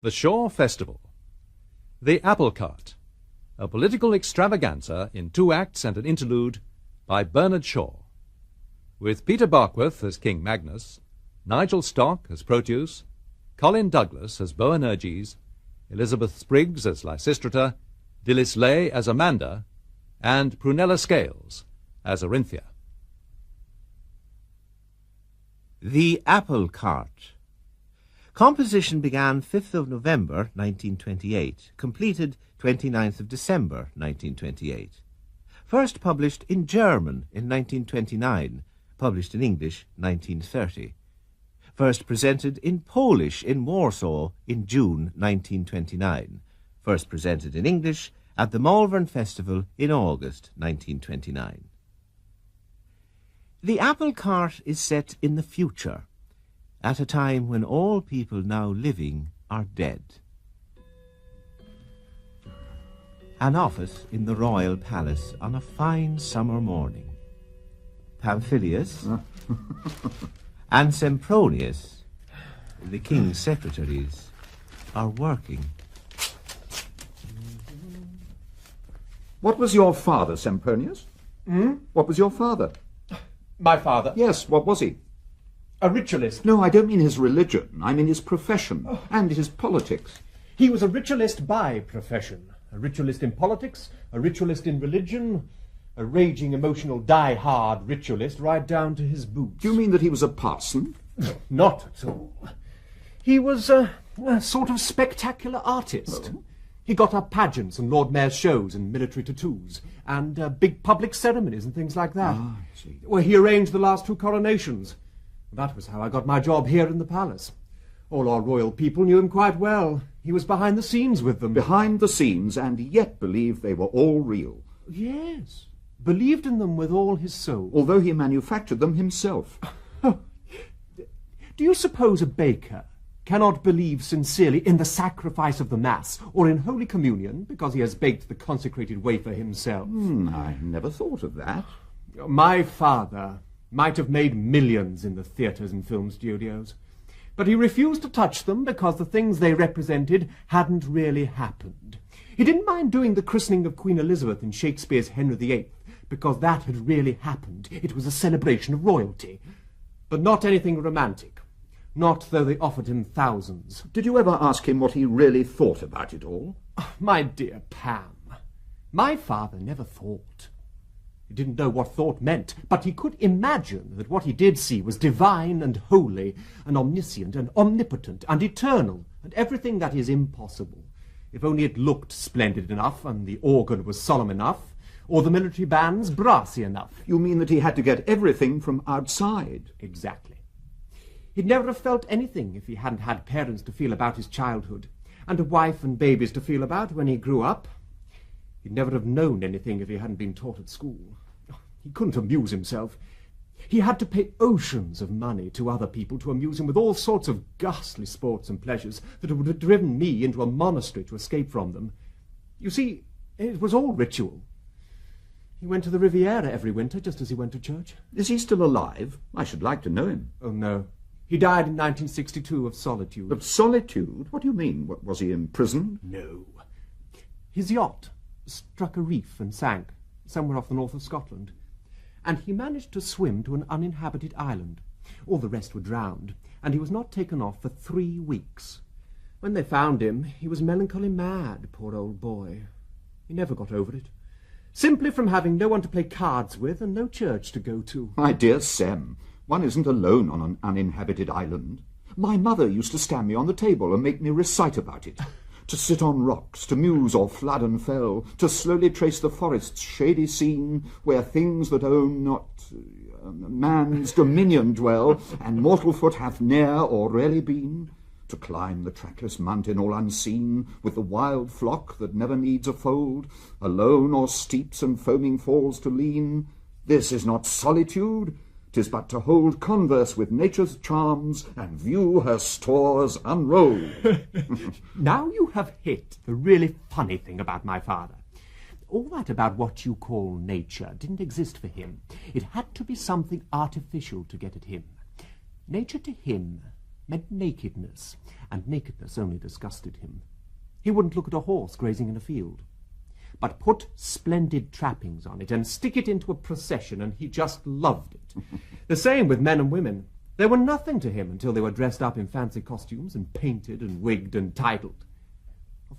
The Shore Festival. The Apple Cart, a political extravaganza in 2 acts and an interlude by Bernard Shaw, with Peter Barksworth as King Magnus, Nigel Stock as Proteus, Colin Douglas as Boanerges, Elizabeth Spriggs as Lysistrata, Dilys Laye as Amanda, and Prunella Scales as Orinthia. The Apple Cart. Composition began 5th of November 1928, completed 29th of December 1928. First published in German in 1929, published in English 1930. First presented in Polish in Warsaw in June 1929. First presented in English at the Malvern Festival in August 1929. The Apple Cart is set in the future, at a time when all people now living are dead. An office in the royal palace on a fine summer morning. Pamphilius and Sempronius, the king's secretaries, are working. What was your father, Sempronius? What was your father? My father? Yes, what was he? A ritualist. No, I don't mean his religion. I mean his profession and his politics. He was a ritualist by profession. A ritualist in politics, a ritualist in religion, a raging, emotional, die-hard ritualist right down to his boots. Do you mean that he was a parson? No, not at all. He was a sort of spectacular artist. Oh. He got up pageants and Lord Mayor's shows and military tattoos and big public ceremonies and things like that. Ah, I see. Well, he arranged the last 2 coronations. That was how I got my job here in the palace. All our royal people knew him quite well. He was behind the scenes with them. Behind the scenes, and yet believed they were all real. Yes, believed in them with all his soul. Although he manufactured them himself. Do you suppose a baker cannot believe sincerely in the sacrifice of the Mass or in Holy Communion because he has baked the consecrated wafer himself? I never thought of that. My father might have made millions in the theatres and film studios, but he refused to touch them because the things they represented hadn't really happened. He didn't mind doing the christening of Queen Elizabeth in Shakespeare's Henry VIII because that had really happened. It was a celebration of royalty, but not anything romantic. Not though they offered him thousands. Did you ever ask him what he really thought about it all? My dear Pam, my father never thought. He didn't know what thought meant, but he could imagine that what he did see was divine and holy and omniscient and omnipotent and eternal and everything that is impossible, if only it looked splendid enough and the organ was solemn enough or the military bands brassy enough. You mean that he had to get everything from outside? Exactly. He'd never have felt anything if he hadn't had parents to feel about his childhood and a wife and babies to feel about when he grew up. He'd never have known anything if he hadn't been taught at school. He couldn't amuse himself. He had to pay oceans of money to other people to amuse him with all sorts of ghastly sports and pleasures that would have driven me into a monastery to escape from them. You see, it was all ritual. He went to the Riviera every winter just as he went to church. Is he still alive? I should like to know him. Oh, no. He died in 1962 of solitude. Of solitude? What do you mean? Was he in prison? No. His yacht struck a reef and sank somewhere off the north of Scotland, and he managed to swim to an uninhabited island. All the rest were drowned, and he was not taken off for 3 weeks. When they found him, he was melancholy mad, poor old boy. He never got over it, simply from having no one to play cards with and no church to go to. My dear Sem, one isn't alone on an uninhabited island. My mother used to stand me on the table and make me recite about it. To sit on rocks, to muse o'er flood and fell, to slowly trace the forest's shady scene, where things that own not man's dominion dwell, and mortal foot hath ne'er or rarely been, to climb the trackless mountain all unseen, with the wild flock that never needs a fold, alone o'er steeps and foaming falls to lean. This is not solitude, 'tis but to hold converse with nature's charms and view her stores unrolled. Now you have hit the really funny thing about my father. All that about what you call nature didn't exist for him. It had to be something artificial to get at him. Nature to him meant nakedness, and nakedness only disgusted him. He wouldn't look at a horse grazing in a field. But put splendid trappings on it and stick it into a procession, and he just loved it. The same with men and women. They were nothing to him until they were dressed up in fancy costumes and painted and wigged and titled.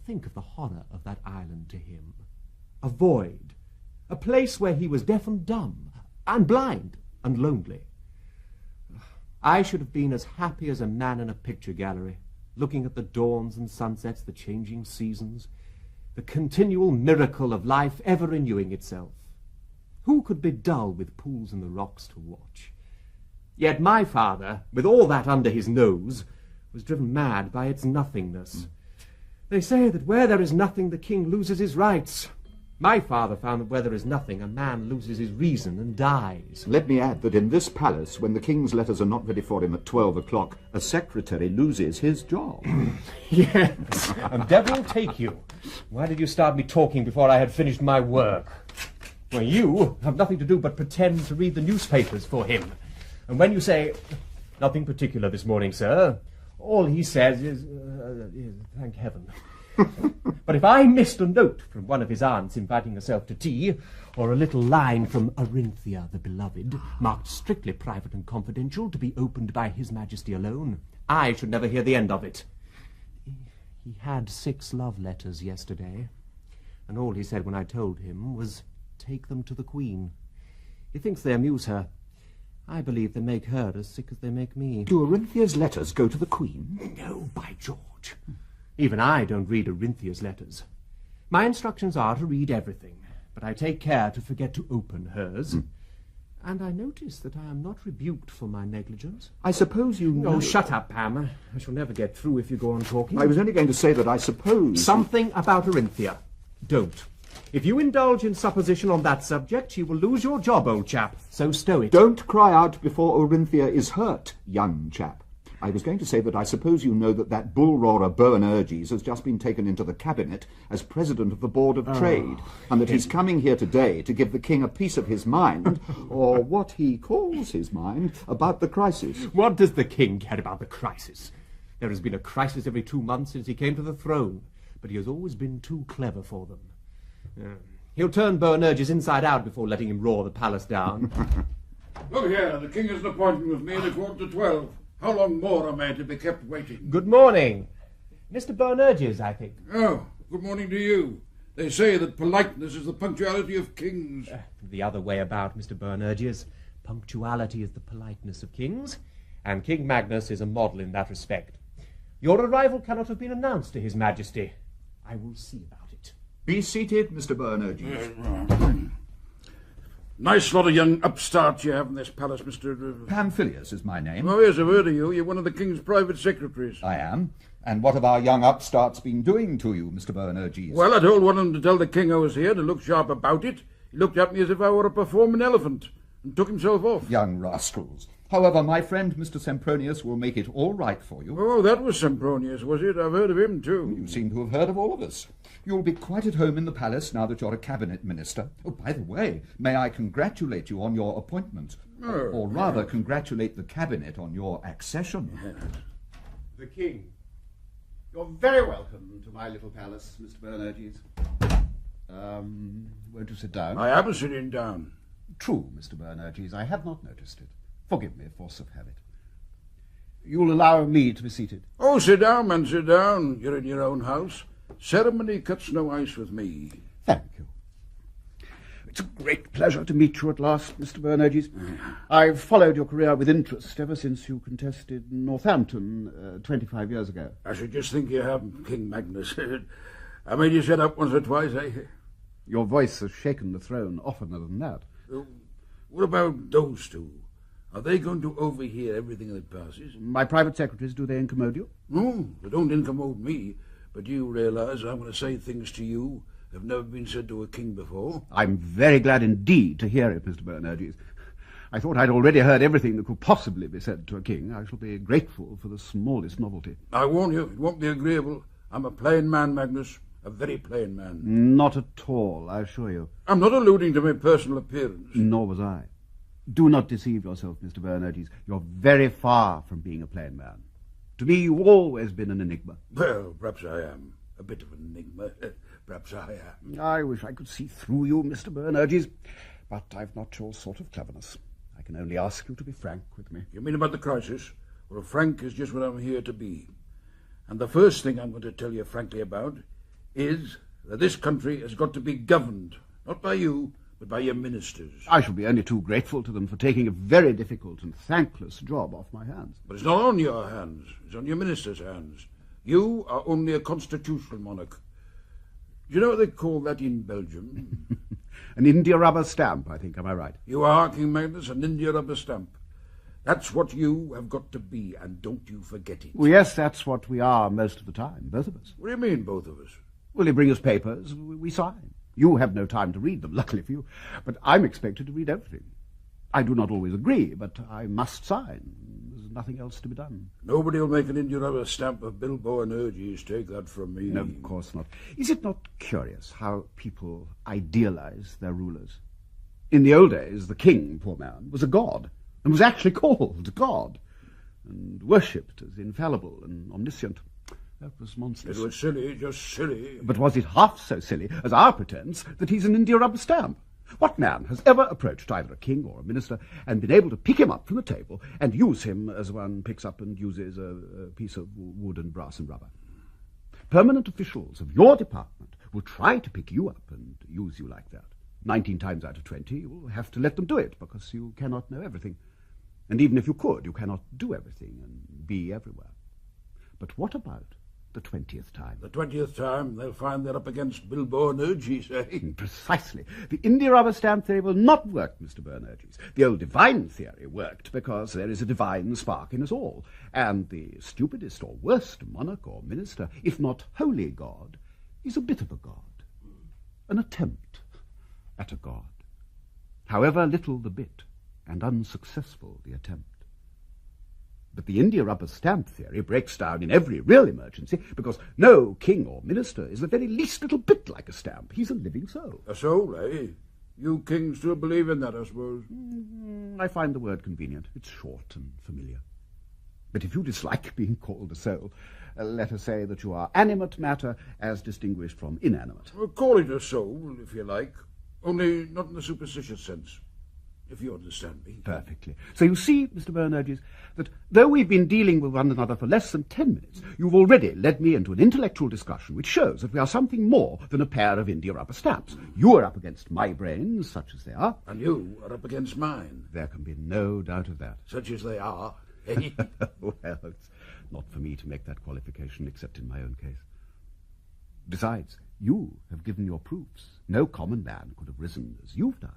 Think of the horror of that island to him. A void, a place where he was deaf and dumb, and blind and lonely. I should have been as happy as a man in a picture gallery, looking at the dawns and sunsets, the changing seasons, the continual miracle of life ever renewing itself. Who could be dull with pools in the rocks to watch? Yet my father, with all that under his nose, was driven mad by its nothingness. They say that where there is nothing, the king loses his rights. My father found that where there is nothing, a man loses his reason and dies. Let me add that in this palace, when the king's letters are not ready for him at 12 o'clock, a secretary loses his job. Yes, and devil take you. Why did you start me talking before I had finished my work? Well, you have nothing to do but pretend to read the newspapers for him. And when you say, "Nothing particular this morning, sir," all he says is, "Thank heaven." But if I missed a note from one of his aunts inviting herself to tea, or a little line from Orinthia the Beloved, marked strictly private and confidential, to be opened by His Majesty alone, I should never hear the end of it. He had 6 love letters yesterday, and all he said when I told him was, "Take them to the Queen." He thinks they amuse her. I believe they make her as sick as they make me. Do Orinthia's letters go to the Queen? No, by George. Even I don't read Orinthia's letters. My instructions are to read everything, but I take care to forget to open hers. And I notice that I am not rebuked for my negligence. I suppose you know... Oh, shut up, Pam. I shall never get through if you go on talking. I was only going to say that I suppose... Something about Orinthia. Don't. If you indulge in supposition on that subject, you will lose your job, old chap. So stow it. Don't cry out before Orinthia is hurt, young chap. I was going to say that I suppose you know that bull-roarer Boanerges has just been taken into the cabinet as president of the Board of Trade, and that he's coming here today to give the king a piece of his mind, or what he calls his mind, about the crisis. What does the king care about the crisis? There has been a crisis every 2 months since he came to the throne, but he has always been too clever for them. He'll turn Boanerges inside out before letting him roar the palace down. Look here, the king has an appointment with me at 11:15. How long more am I to be kept waiting? Good morning. Mr. Boanerges, I think. Oh, good morning to you. They say that politeness is the punctuality of kings. The other way about, Mr. Boanerges. Punctuality is the politeness of kings, and King Magnus is a model in that respect. Your arrival cannot have been announced to His Majesty. I will see about it. Be seated, Mr. Boanerges. Nice lot of young upstarts you have in this palace, Mr. Pamphilius is my name. Oh, yes, I've heard of you. You're one of the king's private secretaries. I am. And what have our young upstarts been doing to you, Mr. Boanerges? Well, I told one of them to tell the king I was here, to look sharp about it. He looked at me as if I were a performing elephant and took himself off. Young rascals. However, my friend Mr. Sempronius will make it all right for you. Oh, that was Sempronius, was it? I've heard of him, too. You seem to have heard of all of us. You'll be quite at home in the palace now that you're a cabinet minister. Oh, by the way, may I congratulate you on your appointment? Or rather, congratulate the cabinet on your accession. The king. You're very welcome to my little palace, Mr. Boanerges. Won't you sit down? I am sitting down. True, Mr. Boanerges. I had not noticed it. Forgive me, force of habit. You'll allow me to be seated? Oh, sit down, man, sit down. You're in your own house. Ceremony cuts no ice with me. Thank you. It's a great pleasure to meet you at last, Mr. Boanerges. I've followed your career with interest ever since you contested Northampton 25 years ago. I should just think you haven't, King Magnus. I made you shut up once or twice, eh? Your voice has shaken the throne oftener than that. What about those two? Are they going to overhear everything that passes? My private secretaries, do they incommode you? No, they don't incommode me. But do you realise I'm going to say things to you that have never been said to a king before? I'm very glad indeed to hear it, Mr. Boanerges. I thought I'd already heard everything that could possibly be said to a king. I shall be grateful for the smallest novelty. I warn you, it won't be agreeable. I'm a plain man, Magnus. A very plain man. Not at all, I assure you. I'm not alluding to my personal appearance. Nor was I. Do not deceive yourself, Mr. Boanerges. You're very far from being a plain man. To me, you've always been an enigma. Well, perhaps I am. A bit of an enigma. Perhaps I am. I wish I could see through you, Mr. Boanerges, but I've not your sort of cleverness. I can only ask you to be frank with me. You mean about the crisis? Well, frank is just what I'm here to be. And the first thing I'm going to tell you frankly about is that this country has got to be governed, not by you, but by your ministers. I shall be only too grateful to them for taking a very difficult and thankless job off my hands. But it's not on your hands. It's on your ministers' hands. You are only a constitutional monarch. Do you know what they call that in Belgium? An India rubber stamp, I think. Am I right? You are, King Magnus, an India rubber stamp. That's what you have got to be, and don't you forget it. Well, yes, that's what we are most of the time, both of us. What do you mean, both of us? Well, they bring us papers, we sign. You have no time to read them, luckily for you. But I'm expected to read everything. I do not always agree, but I must sign. There's nothing else to be done. Nobody will make an India rubber stamp of Bill Boanerges, take that from me. No, of course not. Is it not curious how people idealize their rulers? In the old days, the king, poor man, was a god, and was actually called God, and worshipped as infallible and omniscient. That was monstrous. It was silly, just silly. But was it half so silly as our pretence that he's an India rubber stamp? What man has ever approached either a king or a minister and been able to pick him up from the table and use him as one picks up and uses a piece of wood and brass and rubber? Permanent officials of your department will try to pick you up and use you like that. 19 times out of 20, you will have to let them do it because you cannot know everything. And even if you could, you cannot do everything and be everywhere. But what about the 20th time? The 20th time, they'll find they're up against Bill Boanerges, eh? Precisely. The India rubber stamp theory will not work, Mr. Boanerges. The old divine theory worked because there is a divine spark in us all, and the stupidest or worst monarch or minister, if not wholly God, is a bit of a god, an attempt at a god, however little the bit and unsuccessful the attempt. But the India rubber stamp theory breaks down in every real emergency because no king or minister is the very least little bit like a stamp. He's a living soul. A soul, eh? You kings still believe in that, I suppose. I find the word convenient. It's short and familiar. But if you dislike being called a soul, let us say that you are animate matter as distinguished from inanimate. Well, call it a soul, if you like, only not in the superstitious sense. If you understand me. Perfectly. So you see, Mr. Boanerges, that though we've been dealing with one another for less than 10 minutes, you've already led me into an intellectual discussion which shows that we are something more than a pair of India rubber stamps. You are up against my brains, such as they are. And you are up against mine. There can be no doubt of that. Such as they are. Well, it's not for me to make that qualification except in my own case. Besides, you have given your proofs. No common man could have risen as you've done.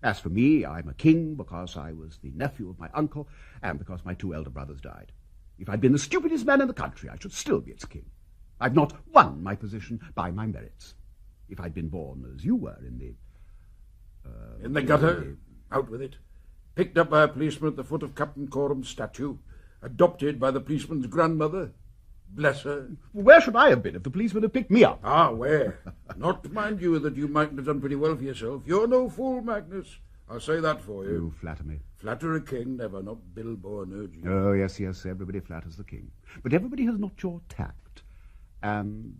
As for me, I'm a king because I was the nephew of my uncle and because my 2 elder brothers died. If I'd been the stupidest man in the country, I should still be its king. I've not won my position by my merits. If I'd been born as you were in the... in the gutter, out with it. Picked up by a policeman at the foot of Captain Corum's statue. Adopted by the policeman's grandmother. Bless her. Where should I have been if the policeman had picked me up? Ah, where? Not, mind you, that you mightn't have done pretty well for yourself. You're no fool, Magnus. I'll say that for you. You flatter me. Flatter a king, never, not Bill Boanerges. Oh, yes, everybody flatters the king. But everybody has not your tact. And,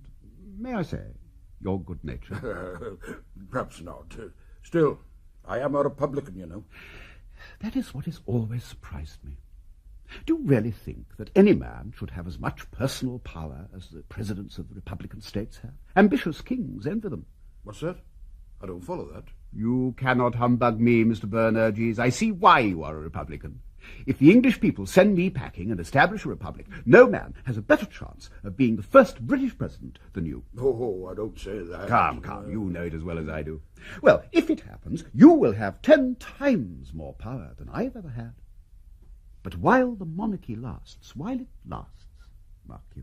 may I say, your good nature. Perhaps not. Still, I am a Republican, you know. That is what has always surprised me. Do you really think that any man should have as much personal power as the presidents of the Republican states have? Ambitious kings envy them. What's that? I don't follow that. You cannot humbug me, Mr. Boanerges. I see why you are a Republican. If the English people send me packing and establish a republic, no man has a better chance of being the first British president than you. Oh, I don't say that. Come, you know it as well as I do. Well, if it happens, you will have 10 times more power than I've ever had. But while the monarchy lasts, mark you,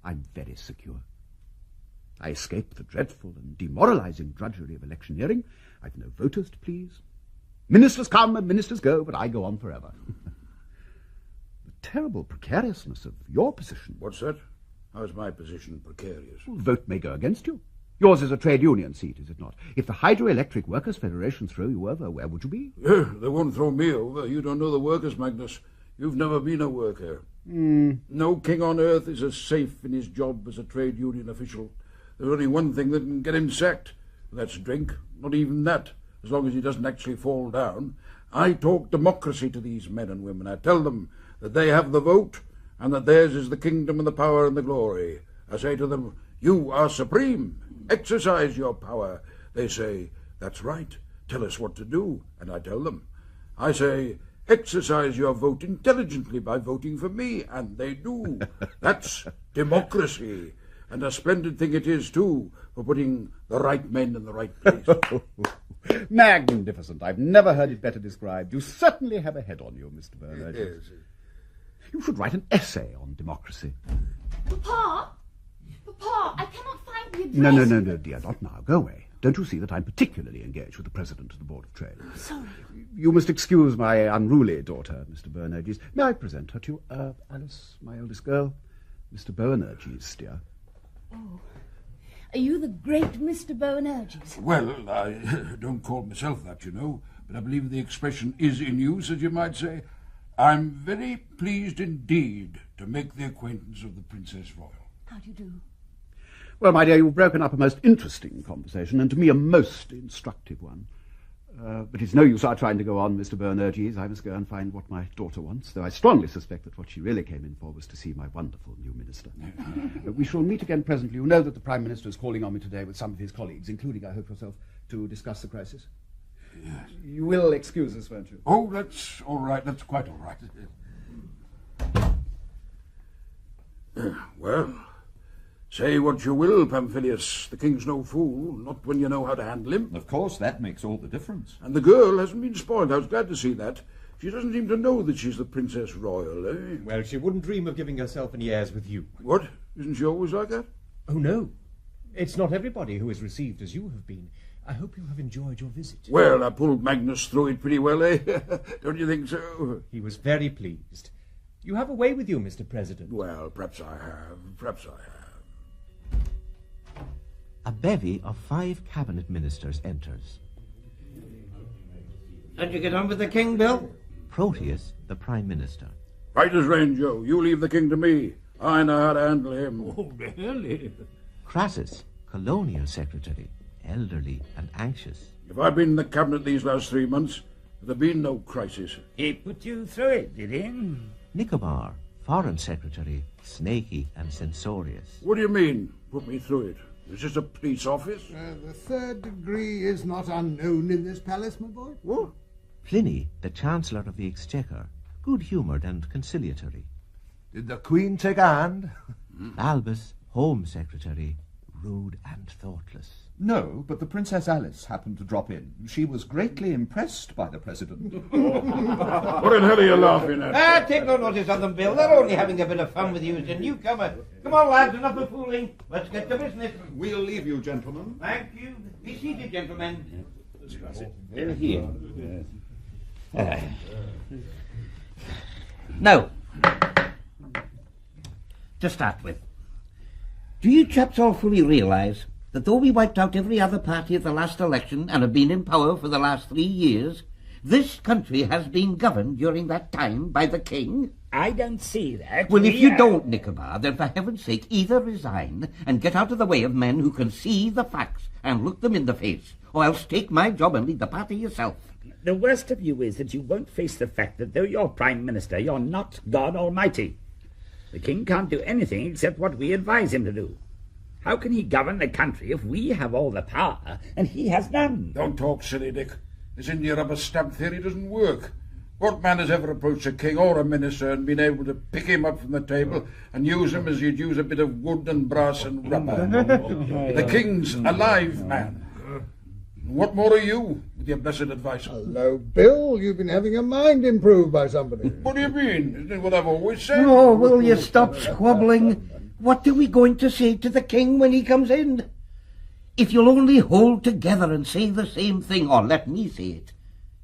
I'm very secure. I escape the dreadful and demoralizing drudgery of electioneering. I've no voters to please. Ministers come and ministers go, but I go on forever. The terrible precariousness of your position. What's that? How is my position precarious? Well, the vote may go against you. Yours is a trade union seat, is it not? If the Hydroelectric Workers' Federation throw you over, where would you be? They won't throw me over. You don't know the workers, Magnus. You've never been a worker. No king on earth is as safe in his job as a trade union official. There's only one thing that can get him sacked. That's drink. Not even that, as long as he doesn't actually fall down. I talk democracy to these men and women. I tell them that they have the vote and that theirs is the kingdom and the power and the glory. I say to them, you are supreme. Exercise your power. They say, that's right. Tell us what to do. And I tell them. I say, exercise your vote intelligently by voting for me. And they do. That's democracy. And a splendid thing it is, too, for putting the right men in the right place. Magnificent. I've never heard it better described. You certainly have a head on you, Mr. Boanerges. Yes. You should write an essay on democracy. Papa? Papa, I cannot find the address. No, dear, not now. Go away. Don't you see that I'm particularly engaged with the President of the Board of Trade? Sorry. You must excuse my unruly daughter, Mr. Boanerges. May I present her to you? Alice, my eldest girl. Mr. Boanerges, dear. Oh. Are you the great Mr. Boanerges? Well, I don't call myself that, you know, but I believe the expression is in use, as you might say. I'm very pleased indeed to make the acquaintance of the Princess Royal. How do you do? Well, my dear, you've broken up a most interesting conversation, and to me a most instructive one. But it's no use our trying to go on, Mr. Boanerges. I must go and find what my daughter wants, though I strongly suspect that what she really came in for was to see my wonderful new minister. We shall meet again presently. You know that the Prime Minister is calling on me today with some of his colleagues, including, I hope, yourself, to discuss the crisis. Yes. You will excuse us, won't you? Oh, that's all right. That's quite all right. Well, say what you will, Pamphilius. The king's no fool, not when you know how to handle him. Of course, that makes all the difference. And the girl hasn't been spoiled. I was glad to see that. She doesn't seem to know that she's the Princess Royal, eh? Well, she wouldn't dream of giving herself any airs with you. What? Isn't she always like that? Oh, no. It's not everybody who is received as you have been. I hope you have enjoyed your visit. Well, I pulled Magnus through it pretty well, eh? Don't you think so? He was very pleased. You have a way with you, Mr. President. Well, perhaps I have. A bevy of 5 cabinet ministers enters. How'd you get on with the king, Bill? Proteus, the Prime Minister. Right as rain, Joe. You leave the king to me. I know how to handle him. Oh, really? Crassus, Colonial Secretary, elderly and anxious. If I'd been in the cabinet these last 3 months, there'd been no crisis. He put you through it, did he? Nicobar, Foreign Secretary, snaky and censorious. What do you mean, put me through it? Is this a police office? The 3rd degree is not unknown in this palace, my boy. What? Pliny, the Chancellor of the Exchequer, good-humoured and conciliatory. Did the Queen take a hand? Albus, Home Secretary, rude and thoughtless. No, but the Princess Alice happened to drop in. She was greatly impressed by the President. What in hell are you laughing at? Take no notice of them, Bill. They're only having a bit of fun with you as a newcomer. Come on, lads, enough of fooling. Let's get to business. We'll leave you, gentlemen. Thank you. Be seated, gentlemen. Here. Now, to start with, do you chaps all fully realise that though we wiped out every other party at the last election and have been in power for the last 3 years, this country has been governed during that time by the king? I don't see that. Well, if you don't, Nicobar, then for heaven's sake either resign and get out of the way of men who can see the facts and look them in the face, or else take my job and lead the party yourself. The worst of you is that you won't face the fact that though you're Prime Minister, you're not God Almighty. The king can't do anything except what we advise him to do. How can he govern the country if we have all the power and he has none? Don't talk silly, Dick. This India rubber stamp theory doesn't work. What man has ever approached a king or a minister and been able to pick him up from the table and use him as you'd use a bit of wood and brass and rubber? The king's a live man. What more are you, with your blessed advice? Hello, Bill. You've been having your mind improved by somebody. What do you mean? Isn't it what I've always said? Oh, will you stop squabbling? What are we going to say to the king when he comes in? If you'll only hold together and say the same thing, or let me say it,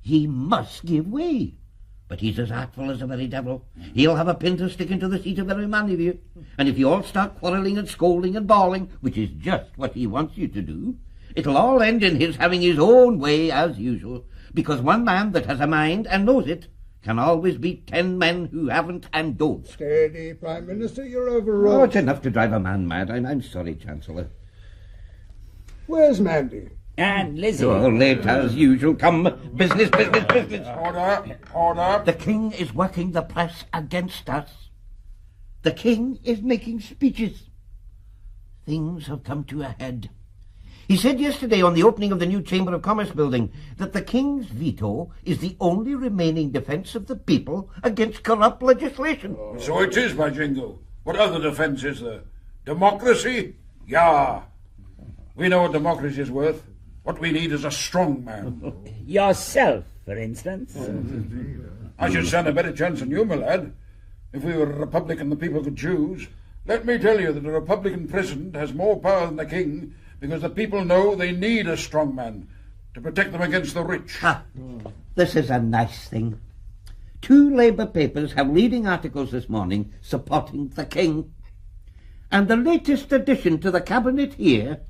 he must give way. But he's as artful as the very devil. He'll have a pin to stick into the seat of every man of you. And if you all start quarrelling and scolding and bawling, which is just what he wants you to do, it'll all end in his having his own way as usual, because one man that has a mind and knows it can always beat 10 men who haven't and don't. Steady, Prime Minister, you're Oh, overwrought. it's enough to drive a man mad. I'm sorry, Chancellor. Where's Mandy? And Lizzie. Oh, late as usual. Come, business. Order. The king is working the press against us. The king is making speeches. Things have come to a head. He said yesterday on the opening of the new Chamber of Commerce building that the king's veto is the only remaining defence of the people against corrupt legislation. So it is, my jingo. What other defence is there? Democracy? Yeah. We know what democracy is worth. What we need is a strong man. Yourself, for instance. I should stand a better chance than you, my lad. If we were a republic and the people could choose, let me tell you that a republican president has more power than the king because the people know they need a strong man to protect them against the rich. This is a nice thing. 2 Labour papers have leading articles this morning supporting the king. And the latest addition to the cabinet here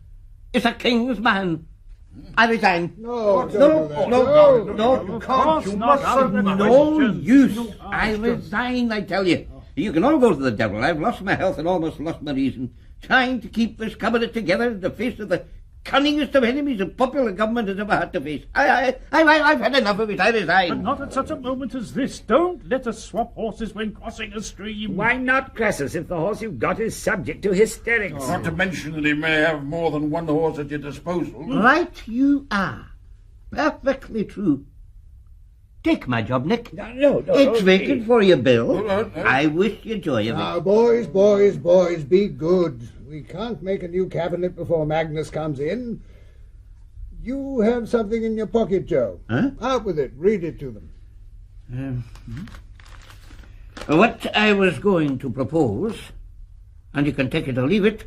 is a king's man. I resign. No, You can't. You mustn't. No use. I resign, I tell you. You can all go to the devil. I've lost my health and almost lost my reason. Trying to keep this cabinet together in the face of the cunningest of enemies a popular government has ever had to face. I've had enough of it. I resign. But not at such a moment as this. Don't let us swap horses when crossing a stream. Why not, Crassus, if the horse you've got is subject to hysterics? Not to mention that he may have more than one horse at your disposal. Right you are. Perfectly true. Take my job, Nick. No. It's vacant for you, Bill. No. I wish you joy of it. Now, boys, be good. We can't make a new cabinet before Magnus comes in. You have something in your pocket, Joe. Huh? Out with it. Read it to them. What I was going to propose, and you can take it or leave it,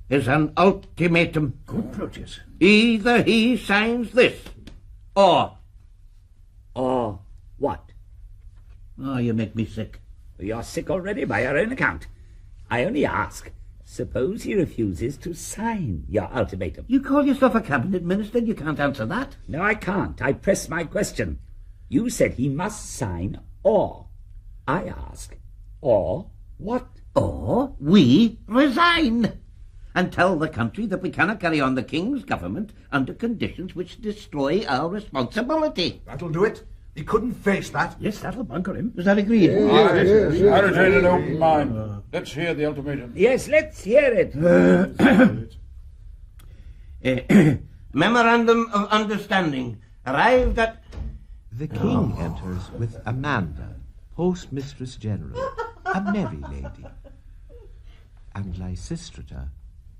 is an ultimatum. Good, Proteus. Either he signs this, or... Or what? Oh, you make me sick. You're sick already by your own account. I only ask, suppose he refuses to sign your ultimatum. You call yourself a cabinet minister and you can't answer that? No, I can't. I press my question. You said he must sign or. I ask, or what? Or we resign and tell the country that we cannot carry on the king's government under conditions which destroy our responsibility. That'll do it. He couldn't face that. Yes, that'll bunker him. Is that agreed? Yes. I retain an open mind. Let's hear the ultimatum. Yes, let's hear it. Memorandum of understanding arrived at... The king enters with Amanda, postmistress general, a merry lady, and Lysistrata,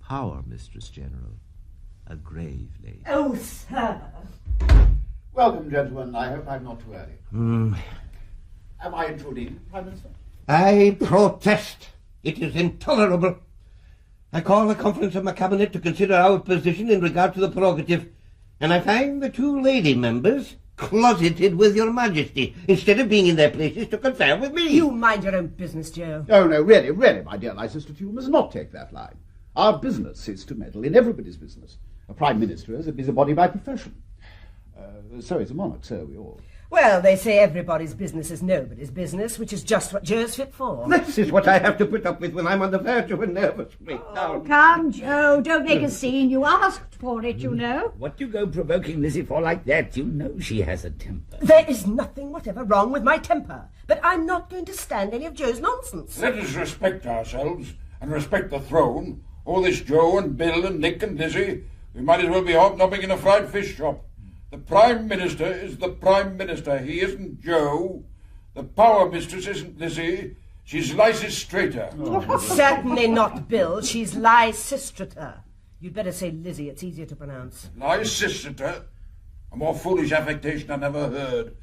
power mistress general, a grave lady. Oh, sir. Welcome, gentlemen. I hope I'm not too early. Am I intruding, Prime Minister? I protest. It is intolerable. I call a conference of my cabinet to consider our position in regard to the prerogative, and I find the 2 lady members closeted with your majesty, instead of being in their places to confer with me. You mind your own business, Joe. Oh, no, really, my dear Lysistrata, you must not take that line. Our business is to meddle in everybody's business. A Prime Minister is a busybody by profession. So is a monarch, so are we all. Well, they say everybody's business is nobody's business, which is just what Joe's fit for. This is what I have to put up with when I'm on the verge of a nervous breakdown. Come, Joe, don't make a scene. You asked for it, you know. What do you go provoking Lizzie for like that? You know she has a temper. There is nothing whatever wrong with my temper, but I'm not going to stand any of Joe's nonsense. Let us respect ourselves and respect the throne. All this Joe and Bill and Nick and Lizzie, we might as well be hobnobbing in a fried fish shop. The Prime Minister is the Prime Minister. He isn't Joe. The power mistress isn't Lizzie. She's Lysistrata. Certainly not Bill. She's Lysistrata. You'd better say Lizzie. It's easier to pronounce. Lysistrata? A more foolish affectation I never heard.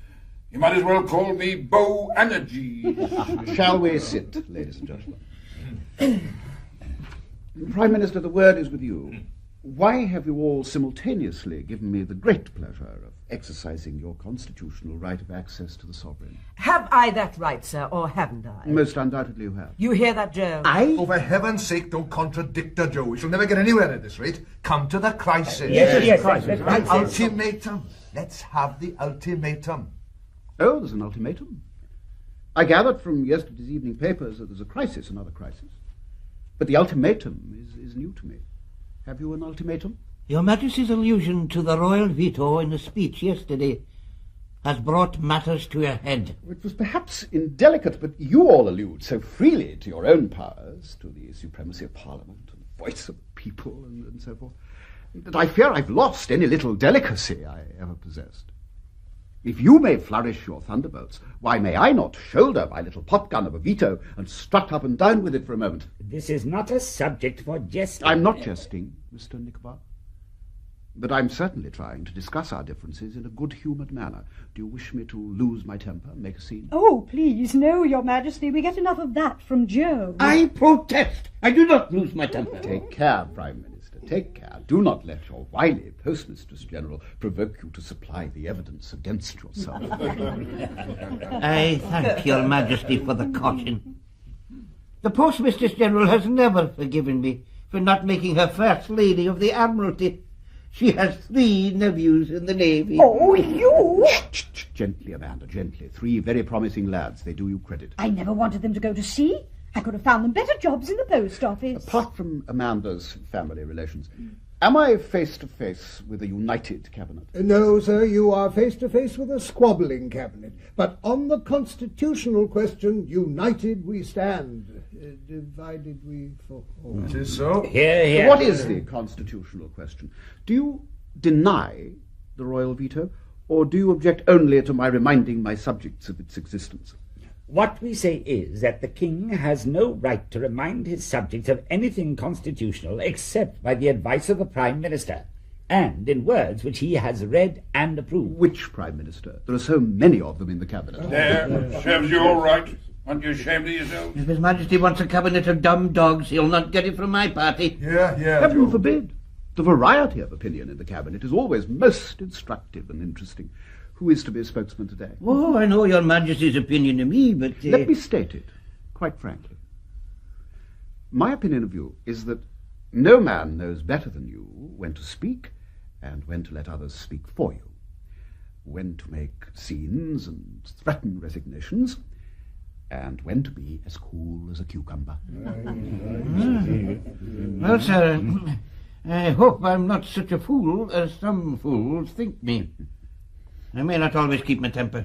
You might as well call me Boanerges. Shall we sit, ladies and gentlemen? Prime Minister, the word is with you. Why have you all simultaneously given me the great pleasure of exercising your constitutional right of access to the sovereign? Have I that right, sir, or haven't I? Most undoubtedly you have. You hear that, Joe? Oh, for heaven's sake, don't contradict her, Joe. We shall never get anywhere at this rate. Come to the crisis. Yes. Ultimatum. Let's have the ultimatum. Oh, there's an ultimatum. I gathered from yesterday's evening papers that there's a crisis, another crisis. But the ultimatum is new to me. Have you an ultimatum? Your Majesty's allusion to the royal veto in the speech yesterday has brought matters to a head. It was perhaps indelicate, but you all allude so freely to your own powers, to the supremacy of Parliament and the voice of the people and so forth, that I fear I've lost any little delicacy I ever possessed. If you may flourish your thunderbolts, why may I not shoulder my little popgun of a veto and strut up and down with it for a moment? This is not a subject for jesting. I'm not jesting, Mr. Nicobar. But I'm certainly trying to discuss our differences in a good-humoured manner. Do you wish me to lose my temper, make a scene? Oh, please, no, Your Majesty. We get enough of that from Joe. I protest. I do not lose my temper. Take care, Prime Minister, take care. Do not let your wily Postmistress General provoke you to supply the evidence against yourself. I thank Your Majesty for the caution. The Postmistress General has never forgiven me for not making her First Lady of the Admiralty. She has 3 nephews in the Navy. Oh, you! Gently, Amanda, gently. 3 very promising lads. They do you credit. I never wanted them to go to sea. I could have found them better jobs in the post office. Apart from Amanda's family relations, am I face to face with a united cabinet? No, sir, you are face to face with a squabbling cabinet. But on the constitutional question, united we stand. Divided we fall. That is so. Hear, hear. What is the constitutional question? Do you deny the royal veto, or do you object only to my reminding my subjects of its existence? What we say is that the king has no right to remind his subjects of anything constitutional except by the advice of the Prime Minister, and in words which he has read and approved. Which Prime Minister? There are so many of them in the cabinet. There, serves you all right. Aren't you ashamed of yourselves? If His Majesty wants a cabinet of dumb dogs, he'll not get it from my party. Yeah. Heaven forbid. The variety of opinion in the cabinet is always most instructive and interesting. Who is to be a spokesman today? Oh, I know Your Majesty's opinion of me, but... Let me state it, quite frankly. My opinion of you is that no man knows better than you when to speak and when to let others speak for you, when to make scenes and threaten resignations, and when to be as cool as a cucumber. Well, sir, I hope I'm not such a fool as some fools think me. I may not always keep my temper.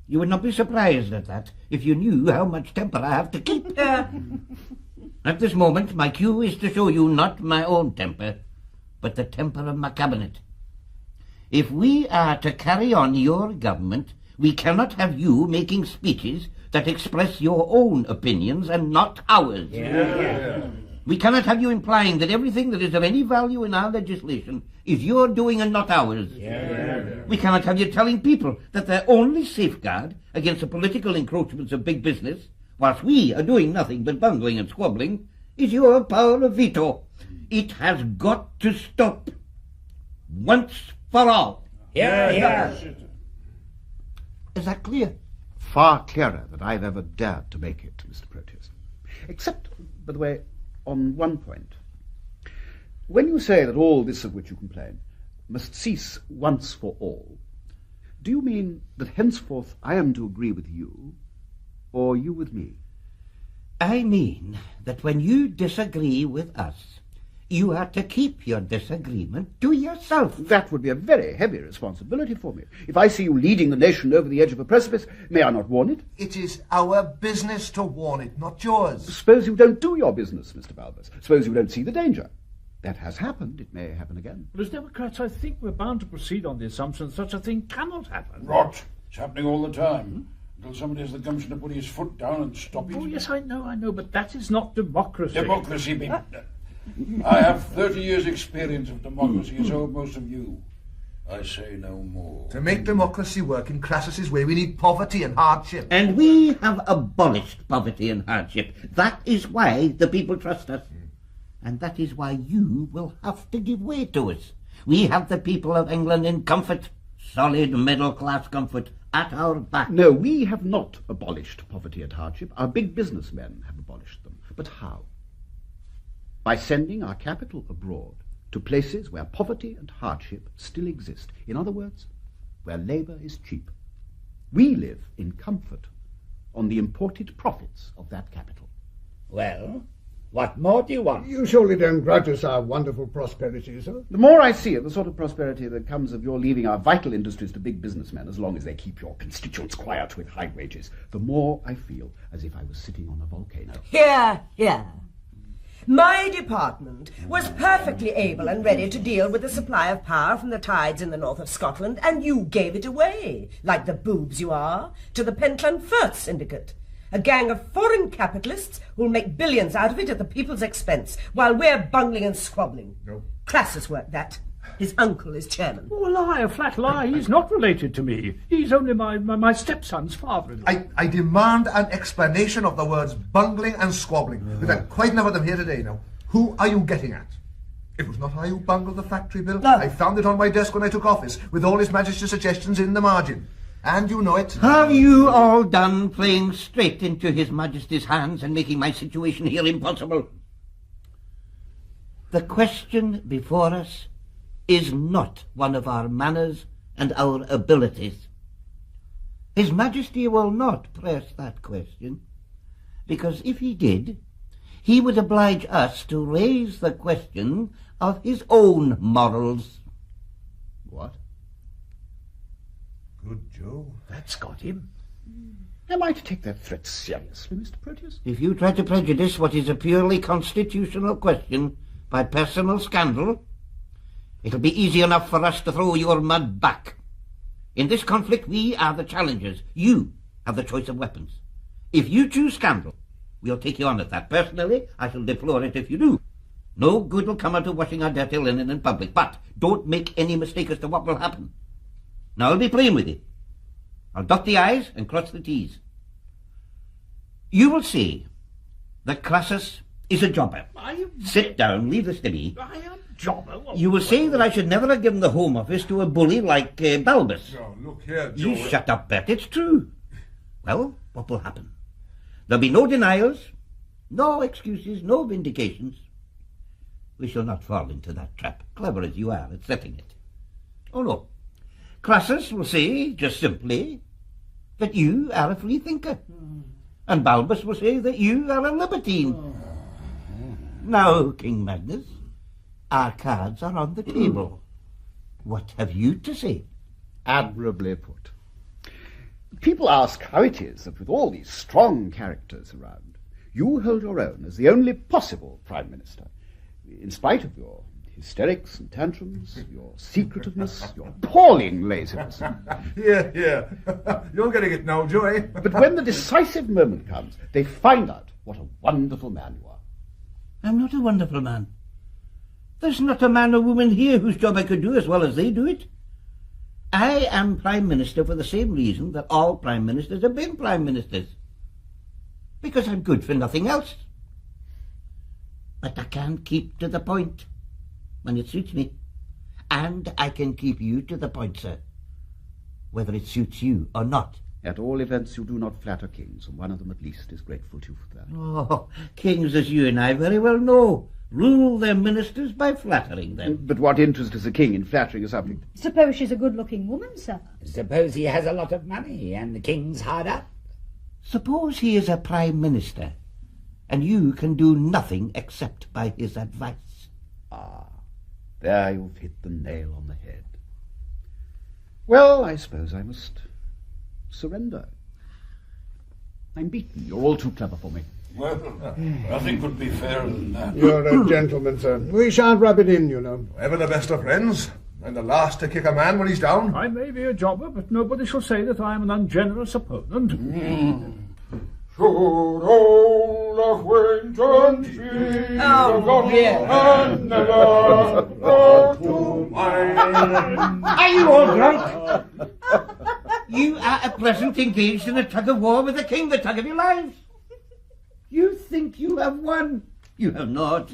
You would not be surprised at that if you knew how much temper I have to keep. At this moment, my cue is to show you not my own temper, but the temper of my cabinet. If we are to carry on your government, we cannot have you making speeches that express your own opinions and not ours. We cannot have you implying that everything that is of any value in our legislation is your doing and not ours. We cannot have you telling people that their only safeguard against the political encroachments of big business, whilst we are doing nothing but bungling and squabbling, is your power of veto. It has got to stop once for all. Is that clear? Far clearer than I've ever dared to make it, Mr. Proteus. Except, by the way, on one point. When you say that all this of which you complain must cease once for all, do you mean that henceforth I am to agree with you, or you with me? I mean that when you disagree with us, you are to keep your disagreement to yourself. That would be a very heavy responsibility for me. If I see you leading the nation over the edge of a precipice, may I not warn it? It is our business to warn it, not yours. Suppose you don't do your business, Mr. Balbus. Suppose you don't see the danger. That has happened. It may happen again. But as Democrats, I think we're bound to proceed on the assumption such a thing cannot happen. Rot. It's happening all the time. Until somebody has the gumption to put his foot down and stop it. Oh, yes, I know, but that is not democracy. Democracy means... I have 30 years' experience of democracy, as have most of you. I say no more. To make democracy work in Crassus's way, we need poverty and hardship. And we have abolished poverty and hardship. That is why the people trust us. And that is why you will have to give way to us. We have the people of England in comfort, solid middle-class comfort, at our back. No, we have not abolished poverty and hardship. Our big businessmen have abolished them. But how? By sending our capital abroad to places where poverty and hardship still exist. In other words, where labour is cheap. We live in comfort on the imported profits of that capital. Well, what more do you want? You surely don't grudge us our wonderful prosperity, sir? The more I see of the sort of prosperity that comes of your leaving our vital industries to big businessmen, as long as they keep your constituents quiet with high wages, the more I feel as if I was sitting on a volcano. Here, here. My department was perfectly able and ready to deal with the supply of power from the tides in the north of Scotland, and you gave it away, like the boobs you are, to the Pentland Firth Syndicate. A gang of foreign capitalists who'll make billions out of it at the people's expense, while we're bungling and squabbling. No. Crassus worked that. His uncle is chairman. Oh, a lie, a flat lie. He's not related to me. He's only my stepson's father-in-law. I demand an explanation of the words bungling and squabbling. We've had quite enough of them here today now. Who are you getting at? It was not I who bungled the factory bill. No. I found it on my desk when I took office, with all His Majesty's suggestions in the margin. And you know it. Have you all done playing straight into His Majesty's hands and making my situation here impossible? The question before us is not one of our manners and our abilities. His Majesty will not press that question, because if he did, he would oblige us to raise the question of his own morals. What? Good Joe. That's got him. Am I to take that threat seriously, Mr. Proteus? If you try to prejudice what is a purely constitutional question by personal scandal, it'll be easy enough for us to throw your mud back. In this conflict, we are the challengers. You have the choice of weapons. If you choose scandal, we'll take you on at that. Personally, I shall deplore it if you do. No good will come out of washing our dirty linen in public, but don't make any mistake as to what will happen. Now, I'll be plain with you. I'll dot the I's and cross the T's. You will say that Crassus is a jobber. Sit down, leave this to me. I am jobber. You will say that I should never have given the Home Office to a bully like Balbus. Oh, look here, Joe. You shut up, Bert. It's true. Well, what will happen? There'll be no denials, no excuses, no vindications. We shall not fall into that trap, clever as you are at setting it. Oh, no. Crassus will say, just simply, that you are a free thinker. And Balbus will say that you are a libertine. Now, King Magnus, our cards are on the table. What have you to say? Admirably put. People ask how it is that with all these strong characters around, you hold your own as the only possible Prime Minister, in spite of your hysterics and tantrums, your secretiveness, your appalling laziness. Here. You're getting it now, Joe, eh? But when the decisive moment comes, they find out what a wonderful man you are. I'm not a wonderful man. There's not a man or woman here whose job I could do as well as they do it. I am Prime Minister for the same reason that all Prime Ministers have been Prime Ministers. Because I'm good for nothing else. But I can keep to the point when it suits me. And I can keep you to the point, sir, whether it suits you or not. At all events, you do not flatter kings, and one of them at least is grateful to you for that. Oh, kings, as you and I very well know, rule their ministers by flattering them. But what interest has a king in flattering a subject? Suppose she's a good-looking woman, sir. Suppose he has a lot of money and the king's hard up. Suppose he is a Prime Minister, and you can do nothing except by his advice. Ah, there you've hit the nail on the head. Well, I suppose I must surrender. I'm beaten. You're all too clever for me. Well, nothing could be fairer than that. You're a gentleman, sir. We shan't rub it in, you know. Ever the best of friends, and the last to kick a man when he's down. I may be a jobber, but nobody shall say that I am an ungenerous opponent. Should old acquaintance be and never go to mine. Are you all drunk? You are at present engaged in a tug-of-war with the king, the tug of your lives. You think you have won. You have not.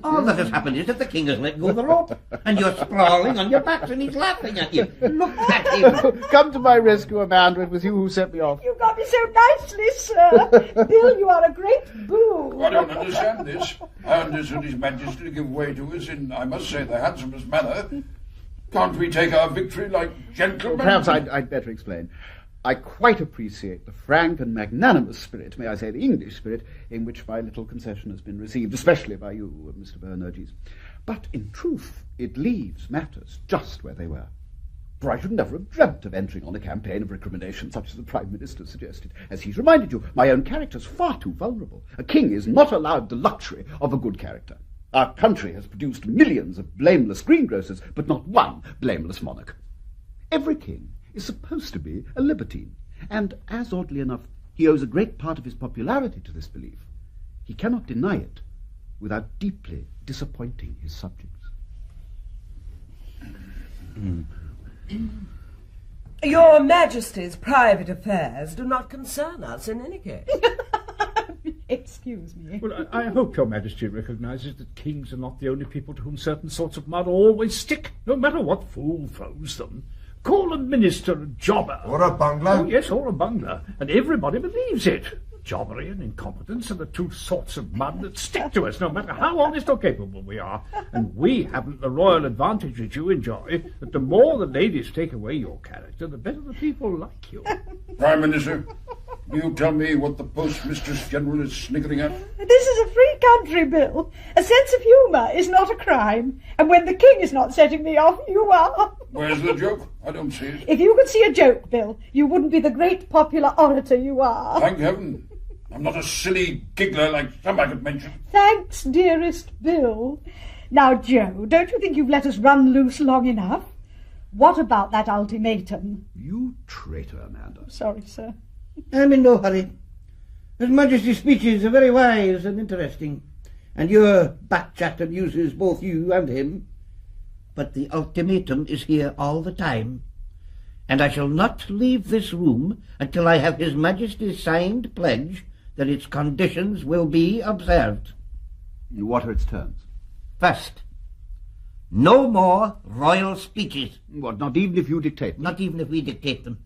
All that has happened is that the king has let go of the rope, and you're sprawling on your backs, and he's laughing at you. Look at him. Come to my rescue, Amanda. It was you who sent me off. You got me so nicely, sir. Bill, you are a great boon. I don't understand this. I understood His Majesty to give way to us in, I must say, the handsomest manner. Can't we take our victory like gentlemen? Perhaps I'd better explain. I quite appreciate the frank and magnanimous spirit, may I say the English spirit, in which my little concession has been received, especially by you, Mr. Boanerges. But in truth, it leaves matters just where they were. For I should never have dreamt of entering on a campaign of recrimination such as the Prime Minister suggested. As he's reminded you, my own character's far too vulnerable. A king is not allowed the luxury of a good character. Our country has produced millions of blameless greengrocers, but not one blameless monarch. Every king is supposed to be a libertine, and as oddly enough, he owes a great part of his popularity to this belief. He cannot deny it without deeply disappointing his subjects. Your Majesty's private affairs do not concern us in any case. Excuse me. Well, I hope Your Majesty recognises that kings are not the only people to whom certain sorts of mud always stick, no matter what fool throws them. Call a minister a jobber. Or a bungler. Oh, yes, or a bungler. And everybody believes it. Jobbery and incompetence are the two sorts of mud that stick to us, no matter how honest or capable we are. And we haven't the royal advantage that you enjoy, that the more the ladies take away your character, the better the people like you. Prime Minister, will you tell me what the Postmistress General is sniggering at? This is a free country, Bill. A sense of humour is not a crime. And when the king is not setting me off, you are. Where's the joke? I don't see it. If you could see a joke, Bill, you wouldn't be the great popular orator you are. Thank heaven. I'm not a silly giggler like some I could mention. Thanks, dearest Bill. Now, Joe, don't you think you've let us run loose long enough? What about that ultimatum? You traitor, Amanda. Sorry, sir. I'm in no hurry. His Majesty's speeches are very wise and interesting, and your back chat amuses both you and him. But the ultimatum is here all the time, and I shall not leave this room until I have His Majesty's signed pledge that its conditions will be observed. What are its terms? First, no more royal speeches. What, not even if you dictate them? Not even if we dictate them.